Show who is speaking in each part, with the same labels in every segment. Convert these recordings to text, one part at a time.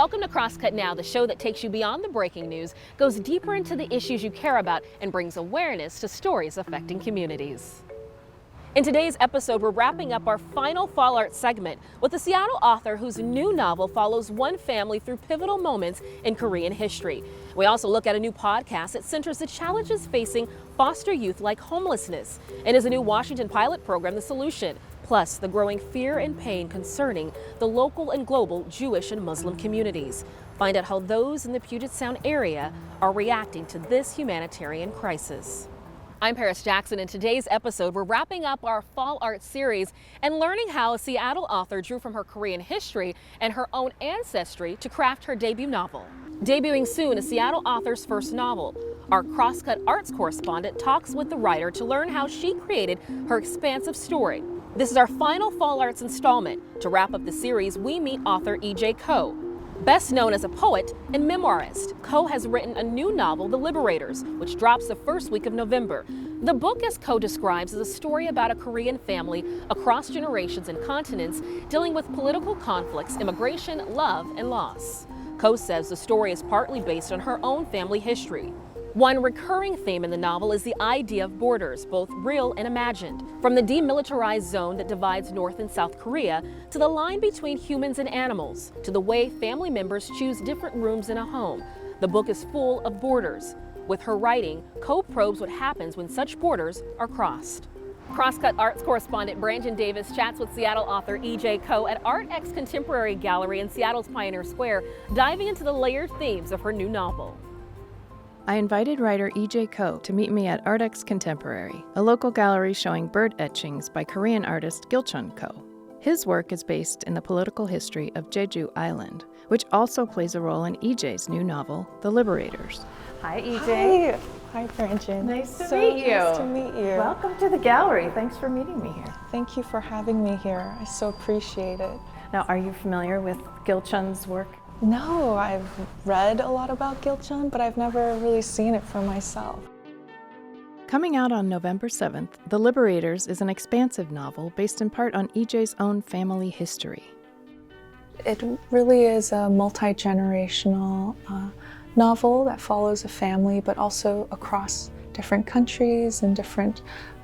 Speaker 1: Welcome to Crosscut Now, the show that takes you beyond the breaking news, goes deeper into the issues you care about, and brings awareness to stories affecting communities. In today's episode, we're wrapping up our final Fall Art segment with a Seattle author whose new novel follows one family through pivotal moments in Korean history. We also look at a new podcast that centers the challenges facing foster youth like homelessness, and is a new Washington pilot program, The Solution, plus the growing fear and pain concerning the local and global Jewish and Muslim communities. Find out how those in the Puget Sound area are reacting to this humanitarian crisis. I'm Paris Jackson. In today's episode, we're wrapping up our Fall Art series and learning how a Seattle author drew from her Korean history and her own ancestry to craft her debut novel. Debuting soon, a Seattle author's first novel. Our Crosscut Arts correspondent talks with the writer to learn how she created her expansive story. This is our final Fall Arts installment. To wrap up the series, we meet author E.J. Ko. Best known as a poet and memoirist, Ko has written a new novel, The Liberators, which drops the first week of November. The book, as Ko describes, is a story about a Korean family across generations and continents dealing with political conflicts, immigration, love, and loss. Ko says the story is partly based on her own family history. One recurring theme in the novel is the idea of borders, both real and imagined. From the demilitarized zone that divides North and South Korea, to the line between humans and animals, to the way family members choose different rooms in a home. The book is full of borders. With her writing, Ko probes what happens when such borders are crossed. Crosscut Arts correspondent Brandon Davis chats with Seattle author E.J. Ko at Art X Contemporary Gallery in Seattle's Pioneer Square, diving into the layered themes of her new novel.
Speaker 2: I invited writer E.J. Ko to meet me at Art X Contemporary, a local gallery showing bird etchings by Korean artist Gilchun Ko. His work is based in the political history of Jeju Island, which also plays a role in E.J.'s new novel, The Liberators. Hi, E.J.
Speaker 3: Hi, Brandon.
Speaker 2: Nice to meet you.
Speaker 3: Nice to meet you.
Speaker 2: Welcome to the gallery. Thanks for meeting me here.
Speaker 3: Thank you for having me here. I so appreciate it.
Speaker 2: Now, are you familiar with Gilchun's work?
Speaker 3: No, I've read a lot about Gilchun, but I've never really seen it for myself.
Speaker 2: Coming out on November 7th, The Liberators is an expansive novel based in part on E.J.'s own family history.
Speaker 3: It really is a multi-generational novel that follows a family, but also across different countries and different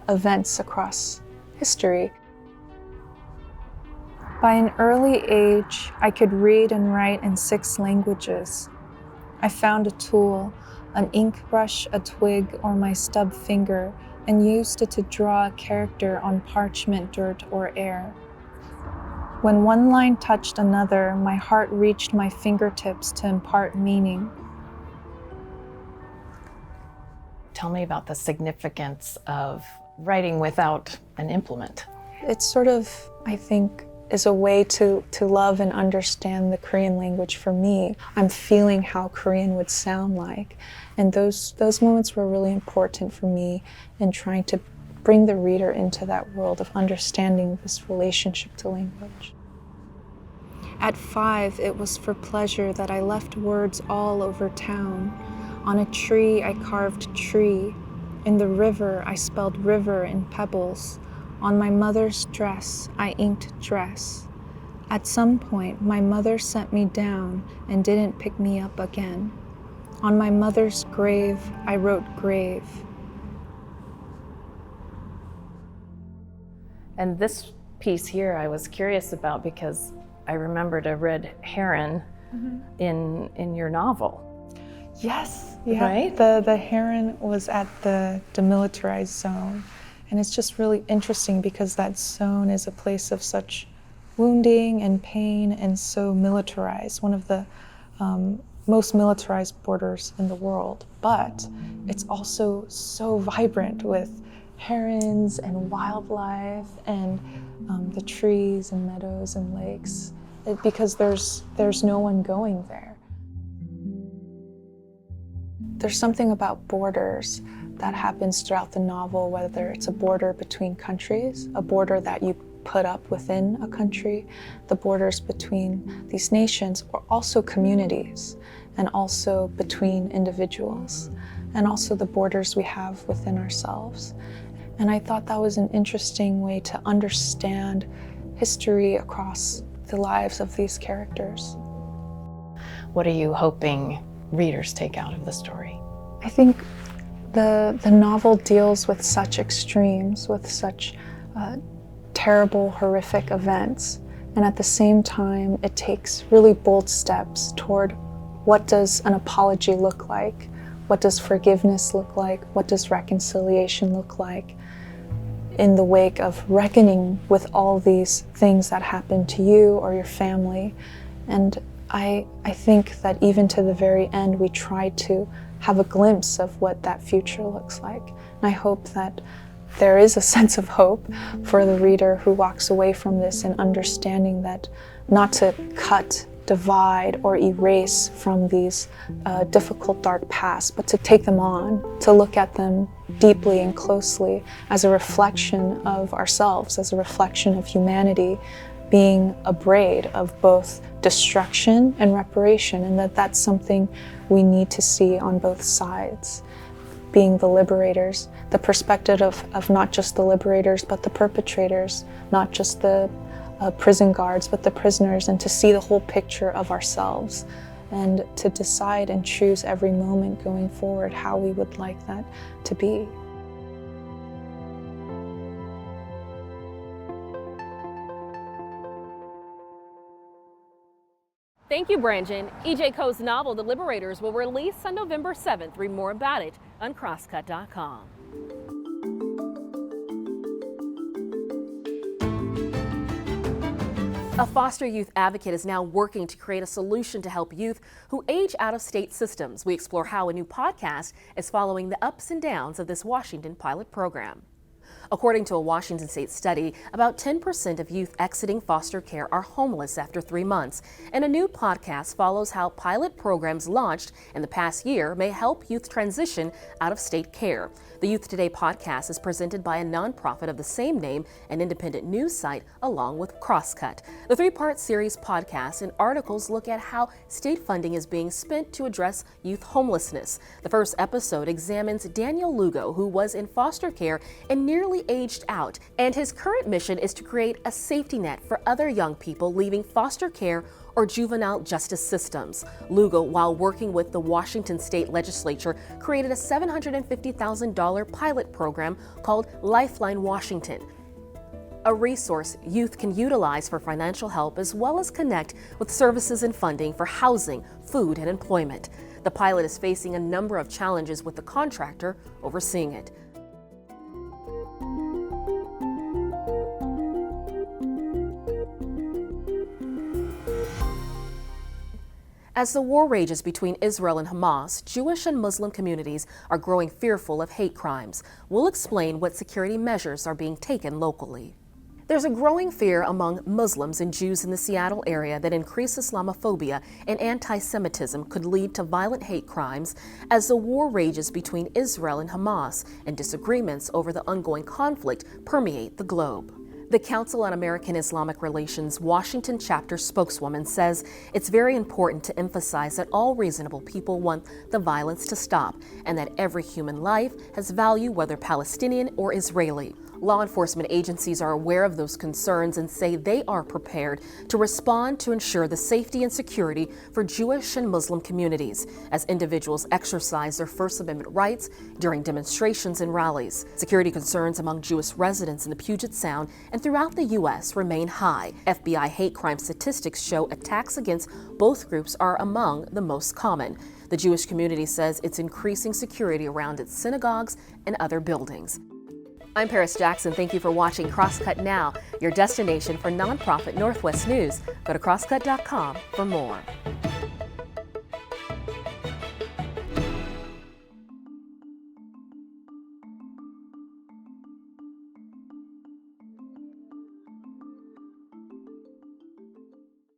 Speaker 3: events across history. By an early age, I could read and write in 6 languages. I found a tool, an ink brush, a twig, or my stub finger, and used it to draw a character on parchment, dirt, or air. When one line touched another, my heart reached my fingertips to impart meaning.
Speaker 2: Tell me about the significance of writing without an implement.
Speaker 3: It's sort of, I think, is a way to love and understand the Korean language for me. I'm feeling how Korean would sound like. And those moments were really important for me in trying to bring the reader into that world of understanding this relationship to language. At 5, it was for pleasure that I left words all over town. On a tree, I carved tree. In the river, I spelled river in pebbles. On my mother's dress, I inked dress. At some point, my mother sent me down and didn't pick me up again. On my mother's grave, I wrote grave.
Speaker 2: And this piece here I was curious about because I remembered a red heron in your novel.
Speaker 3: Yes, yeah.
Speaker 2: Right?
Speaker 3: The heron was at the demilitarized zone. And it's just really interesting because that zone is a place of such wounding and pain and so militarized, one of the most militarized borders in the world. But it's also so vibrant with herons and wildlife and the trees and meadows and lakes because there's no one going there. There's something about borders that happens throughout the novel, whether it's a border between countries, a border that you put up within a country, the borders between these nations, or also communities, and also between individuals, and also the borders we have within ourselves. And I thought that was an interesting way to understand history across the lives of these characters.
Speaker 2: What are you hoping readers take out of the story?
Speaker 3: I think the novel deals with such extremes, with such terrible, horrific events, and at the same time it takes really bold steps toward what does an apology look like, what does forgiveness look like, what does reconciliation look like in the wake of reckoning with all these things that happened to you or your family. And I think that even to the very end we try to have a glimpse of what that future looks like. And I hope that there is a sense of hope for the reader who walks away from this and understanding that not to cut, divide, or erase from these difficult, dark pasts, but to take them on, to look at them deeply and closely as a reflection of ourselves, as a reflection of humanity being a braid of both destruction and reparation, and that that's something we need to see on both sides. Being the liberators, the perspective of not just the liberators, but the perpetrators, not just the prison guards, but the prisoners, and to see the whole picture of ourselves, and to decide and choose every moment going forward how we would like that to be.
Speaker 1: Thank you, Brandon. E.J. Coe's novel, The Liberators, will release on November 7th. Read more about it on Crosscut.com. A foster youth advocate is now working to create a solution to help youth who age out of state systems. We explore how a new podcast is following the ups and downs of this Washington pilot program. According to a Washington state study, about 10% of youth exiting foster care are homeless after 3 months. And a new podcast follows how pilot programs launched in the past year may help youth transition out of state care. The Youth Today podcast is presented by a nonprofit of the same name, an independent news site, along with Crosscut. The 3-part series podcasts and articles look at how state funding is being spent to address youth homelessness. The first episode examines Daniel Lugo, who was in foster care and nearly aged out, and his current mission is to create a safety net for other young people leaving foster care or juvenile justice systems. Lugo, while working with the Washington State Legislature, created a $750,000 pilot program called Lifeline Washington, a resource youth can utilize for financial help as well as connect with services and funding for housing, food, and employment. The pilot is facing a number of challenges with the contractor overseeing it. As the war rages between Israel and Hamas, Jewish and Muslim communities are growing fearful of hate crimes. We'll explain what security measures are being taken locally. There's a growing fear among Muslims and Jews in the Seattle area that increased Islamophobia and anti-Semitism could lead to violent hate crimes as the war rages between Israel and Hamas, and disagreements over the ongoing conflict permeate the globe. The Council on American Islamic Relations Washington chapter spokeswoman says it's very important to emphasize that all reasonable people want the violence to stop and that every human life has value, whether Palestinian or Israeli. Law enforcement agencies are aware of those concerns and say they are prepared to respond to ensure the safety and security for Jewish and Muslim communities as individuals exercise their First Amendment rights during demonstrations and rallies. Security concerns among Jewish residents in the Puget Sound and throughout the U.S. remain high. FBI hate crime statistics show attacks against both groups are among the most common. The Jewish community says it's increasing security around its synagogues and other buildings. I'm Paris Jackson. Thank you for watching Crosscut Now, your destination for nonprofit Northwest news. Go to crosscut.com for more.